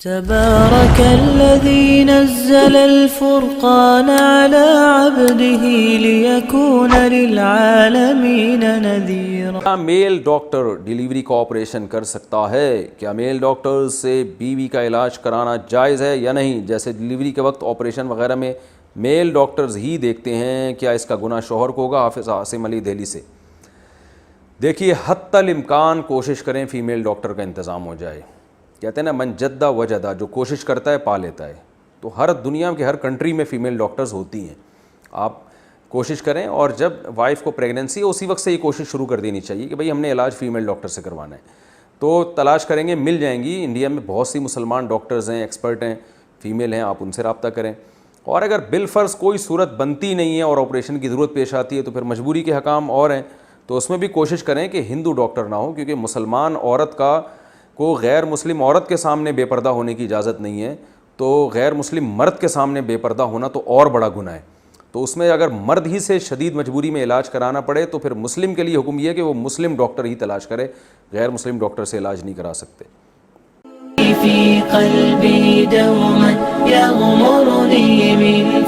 تبارك الذي نزل الفرقان على عبده ليكون للعالمين نذيرا۔ کیا میل ڈاکٹر ڈیلیوری کا آپریشن کر سکتا ہے؟ کیا میل ڈاکٹر سے بیوی کا علاج کرانا جائز ہے یا نہیں؟ جیسے ڈیلیوری کے وقت آپریشن وغیرہ میں میل ڈاکٹرز ہی دیکھتے ہیں، کیا اس کا گناہ شوہر کو ہوگا؟ حافظ عاصم علی دہلی سے۔ دیکھیے، حتی الامکان کوشش کریں فیمیل ڈاکٹر کا انتظام ہو جائے۔ کہتے ہیں نا، من جدہ وجدہ، جو کوشش کرتا ہے پا لیتا ہے۔ تو ہر دنیا کے ہر کنٹری میں فیمیل ڈاکٹرز ہوتی ہیں، آپ کوشش کریں، اور جب وائف کو پریگننسی ہے اسی وقت سے یہ کوشش شروع کر دینی چاہیے کہ بھئی ہم نے علاج فیمیل ڈاکٹر سے کروانا ہے۔ تو تلاش کریں گے، مل جائیں گی۔ انڈیا میں بہت سی مسلمان ڈاکٹرز ہیں، ایکسپرٹ ہیں، فیمیل ہیں، آپ ان سے رابطہ کریں۔ اور اگر بالفرض کوئی صورت بنتی نہیں ہے اور آپریشن کی ضرورت پیش آتی ہے تو پھر مجبوری کے حکام اور ہیں، تو اس میں بھی کوشش کریں کہ ہندو ڈاکٹر نہ ہو، کیونکہ مسلمان عورت کو غیر مسلم عورت کے سامنے بے پردہ ہونے کی اجازت نہیں ہے، تو غیر مسلم مرد کے سامنے بے پردہ ہونا تو اور بڑا گناہ ہے۔ تو اس میں اگر مرد ہی سے شدید مجبوری میں علاج کرانا پڑے تو پھر مسلم کے لیے حکم یہ ہے کہ وہ مسلم ڈاکٹر ہی تلاش کرے، غیر مسلم ڈاکٹر سے علاج نہیں کرا سکتے۔ في قلبي دوما يغمرني من